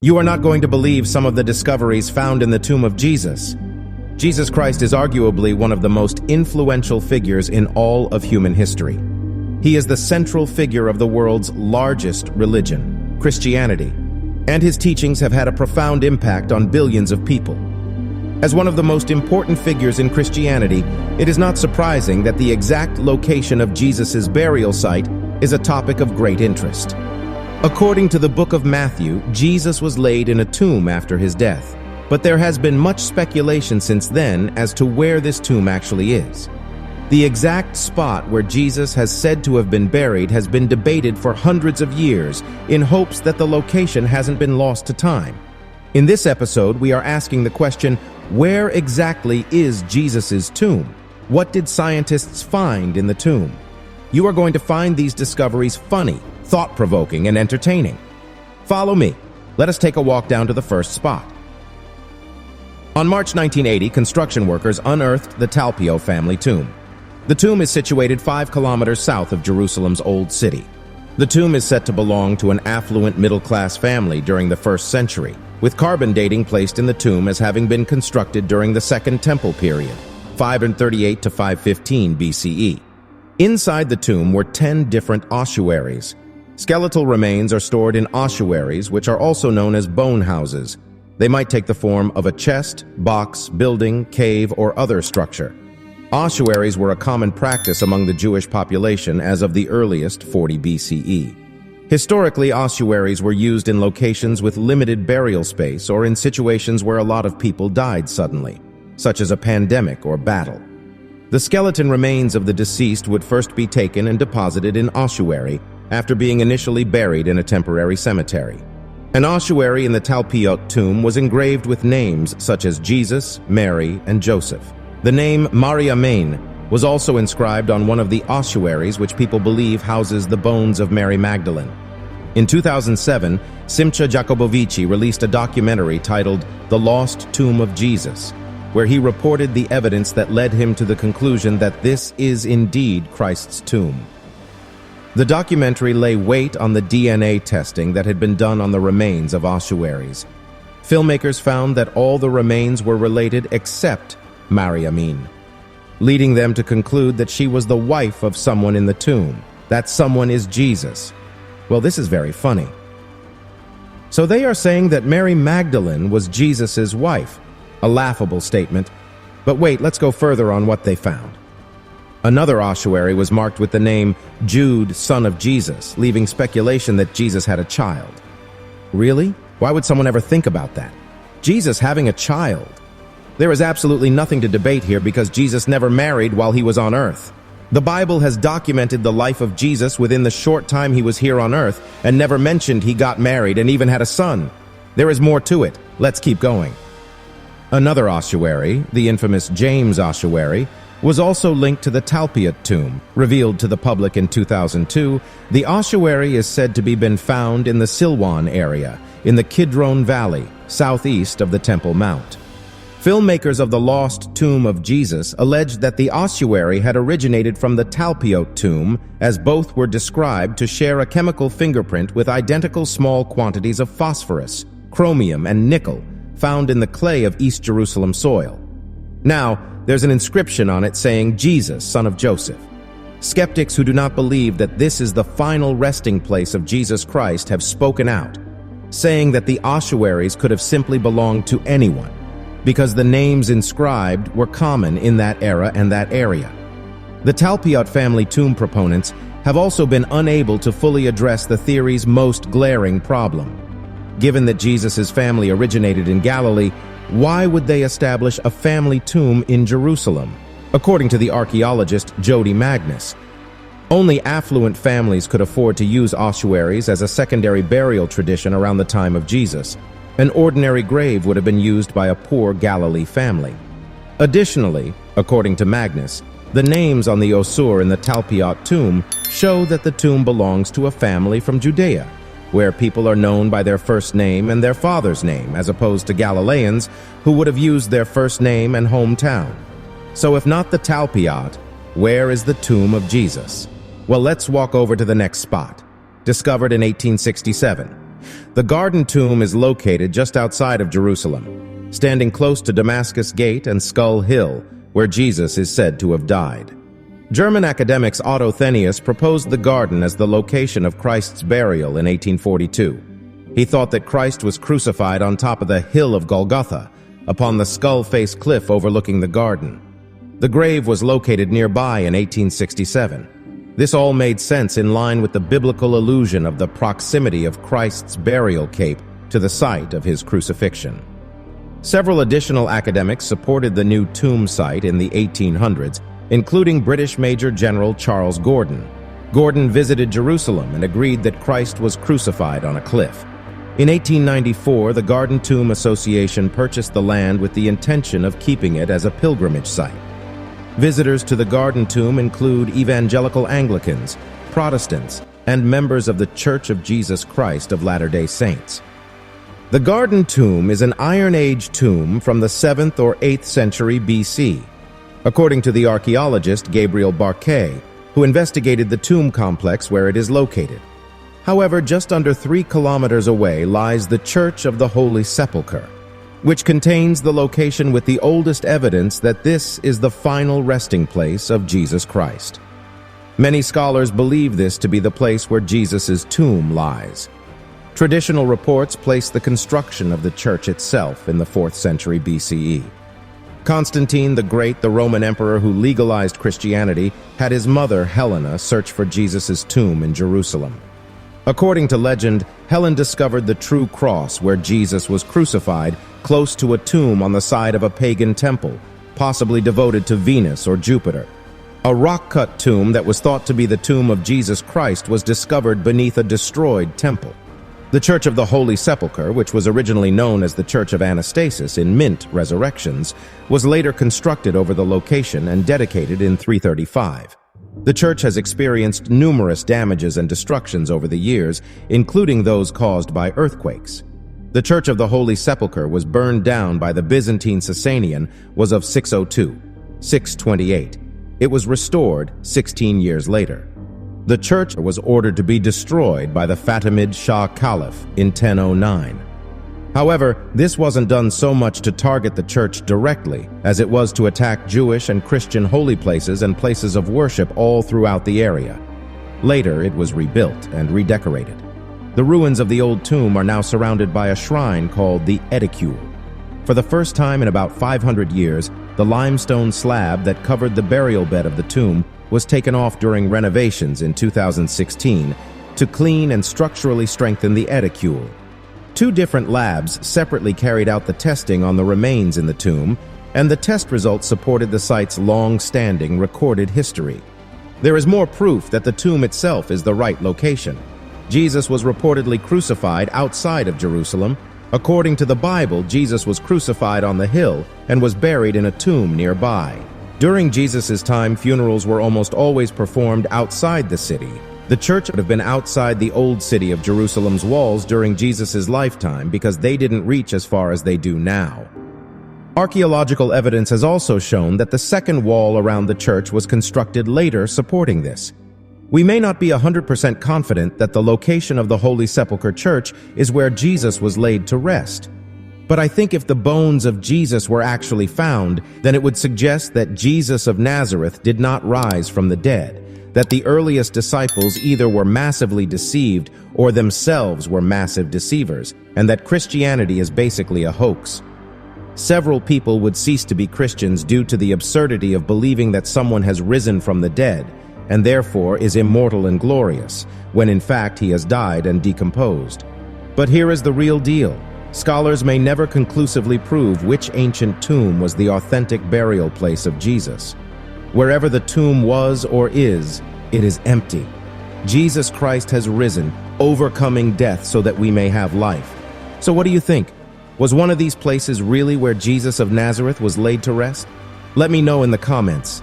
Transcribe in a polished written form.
You are not going to believe some of the discoveries found in the tomb of Jesus. Jesus Christ is arguably one of the most influential figures in all of human history. He is the central figure of the world's largest religion, Christianity, and his teachings have had a profound impact on billions of people. As one of the most important figures in Christianity, it is not surprising that the exact location of Jesus' burial site is a topic of great interest. According to the book of Matthew, Jesus was laid in a tomb after his death, but there has been much speculation since then as to where this tomb actually is. The exact spot where Jesus has said to have been buried has been debated for hundreds of years in hopes that the location hasn't been lost to time. In this episode, we are asking the question, where exactly is Jesus' tomb? What did scientists find in the tomb? You are going to find these discoveries funny, thought-provoking, and entertaining. Follow me. Let us take a walk down to the first spot. On March 1980, construction workers unearthed the Talpio family tomb. The tomb is situated 5 kilometers south of Jerusalem's Old City. The tomb is said to belong to an affluent middle-class family during the 1st century, with carbon dating placed in the tomb as having been constructed during the Second Temple period, 538 to 515 BCE. Inside the tomb were 10 different ossuaries. Skeletal remains are stored in ossuaries, which are also known as bone houses. They might take the form of a chest, box, building, cave, or other structure. Ossuaries were a common practice among the Jewish population as of the earliest 40 BCE. Historically, ossuaries were used in locations with limited burial space or in situations where a lot of people died suddenly, such as a pandemic or battle. The skeleton remains of the deceased would first be taken and deposited in ossuary after being initially buried in a temporary cemetery. An ossuary in the Talpiot tomb was engraved with names such as Jesus, Mary, and Joseph. The name Mariamein was also inscribed on one of the ossuaries, which people believe houses the bones of Mary Magdalene. In 2007, Simcha Jacobovici released a documentary titled The Lost Tomb of Jesus, where he reported the evidence that led him to the conclusion that this is indeed Christ's tomb. The documentary lay weight on the DNA testing that had been done on the remains of ossuaries. Filmmakers found that all the remains were related except Mariamein, leading them to conclude that she was the wife of someone in the tomb. That someone is Jesus. Well, this is very funny. So they are saying that Mary Magdalene was Jesus' wife. A laughable statement. But wait, let's go further on what they found. Another ossuary was marked with the name Jude, son of Jesus, leaving speculation that Jesus had a child. Really? Why would someone ever think about that? Jesus having a child? There is absolutely nothing to debate here because Jesus never married while he was on earth. The Bible has documented the life of Jesus within the short time he was here on earth and never mentioned he got married and even had a son. There is more to it. Let's keep going. Another ossuary, the infamous James ossuary, was also linked to the Talpiot tomb. Revealed to the public in 2002, the ossuary is said to be been found in the Silwan area, in the Kidron Valley, southeast of the Temple Mount. Filmmakers of The Lost Tomb of Jesus alleged that the ossuary had originated from the Talpiot tomb, as both were described to share a chemical fingerprint with identical small quantities of phosphorus, chromium, and nickel found in the clay of East Jerusalem soil. Now, there's an inscription on it saying Jesus, son of Joseph. Skeptics who do not believe that this is the final resting place of Jesus Christ have spoken out, saying that the ossuaries could have simply belonged to anyone, because the names inscribed were common in that era and that area. The Talpiot family tomb proponents have also been unable to fully address the theory's most glaring problem. Given that Jesus' family originated in Galilee, why would they establish a family tomb in Jerusalem? According to the archaeologist Jody Magnus, only affluent families could afford to use ossuaries as a secondary burial tradition around the time of Jesus. An ordinary grave would have been used by a poor Galilee family. Additionally, according to Magnus, the names on the ossuary in the Talpiot tomb show that the tomb belongs to a family from Judea, where people are known by their first name and their father's name, as opposed to Galileans who would have used their first name and hometown. So if not the Talpiot, where is the tomb of Jesus? Well, let's walk over to the next spot. Discovered in 1867. The Garden Tomb is located just outside of Jerusalem, standing close to Damascus Gate and Skull Hill, where Jesus is said to have died. German academics Otto Thenius proposed the garden as the location of Christ's burial in 1842. He thought that Christ was crucified on top of the Hill of Golgotha, upon the skull-faced cliff overlooking the garden. The grave was located nearby in 1867. This all made sense in line with the biblical illusion of the proximity of Christ's burial cape to the site of his crucifixion. Several additional academics supported the new tomb site in the 1800s, including British Major General Charles Gordon. Gordon visited Jerusalem and agreed that Christ was crucified on a cliff. In 1894, the Garden Tomb Association purchased the land with the intention of keeping it as a pilgrimage site. Visitors to the Garden Tomb include evangelical Anglicans, Protestants, and members of the Church of Jesus Christ of Latter-day Saints. The Garden Tomb is an Iron Age tomb from the 7th or 8th century BC. According to the archaeologist Gabriel Barquet, who investigated the tomb complex where it is located. However, just under 3 kilometers away lies the Church of the Holy Sepulchre, which contains the location with the oldest evidence that this is the final resting place of Jesus Christ. Many scholars believe this to be the place where Jesus' tomb lies. Traditional reports place the construction of the church itself in the 4th century BCE. Constantine the Great, the Roman emperor who legalized Christianity, had his mother, Helena, search for Jesus' tomb in Jerusalem. According to legend, Helen discovered the true cross where Jesus was crucified close to a tomb on the side of a pagan temple, possibly devoted to Venus or Jupiter. A rock-cut tomb that was thought to be the tomb of Jesus Christ was discovered beneath a destroyed temple. The Church of the Holy Sepulchre, which was originally known as the Church of Anastasis in Mint Resurrections, was later constructed over the location and dedicated in 335. The church has experienced numerous damages and destructions over the years, including those caused by earthquakes. The Church of the Holy Sepulchre was burned down by the Byzantine Sasanian was of 602, 628. It was restored 16 years later. The church was ordered to be destroyed by the Fatimid Shah Caliph in 1009. However, this wasn't done so much to target the church directly as it was to attack Jewish and Christian holy places and places of worship all throughout the area. Later, it was rebuilt and redecorated. The ruins of the old tomb are now surrounded by a shrine called the Edicule. For the first time in about 500 years, the limestone slab that covered the burial bed of the tomb was taken off during renovations in 2016 to clean and structurally strengthen the Edicule. 2 different labs separately carried out the testing on the remains in the tomb, and the test results supported the site's long-standing recorded history. There is more proof that the tomb itself is the right location. Jesus was reportedly crucified outside of Jerusalem. According to the Bible, Jesus was crucified on the hill and was buried in a tomb nearby. During Jesus' time, funerals were almost always performed outside the city. The church would have been outside the old city of Jerusalem's walls during Jesus' lifetime because they didn't reach as far as they do now. Archaeological evidence has also shown that the second wall around the church was constructed later, supporting this. We may not be 100% confident that the location of the Holy Sepulchre Church is where Jesus was laid to rest. But I think if the bones of Jesus were actually found, then it would suggest that Jesus of Nazareth did not rise from the dead, that the earliest disciples either were massively deceived or themselves were massive deceivers, and that Christianity is basically a hoax. Several people would cease to be Christians due to the absurdity of believing that someone has risen from the dead, and therefore is immortal and glorious, when in fact he has died and decomposed. But here is the real deal. Scholars may never conclusively prove which ancient tomb was the authentic burial place of Jesus. Wherever the tomb was or is, it is empty. Jesus Christ has risen, overcoming death so that we may have life. So what do you think? Was one of these places really where Jesus of Nazareth was laid to rest? Let me know in the comments.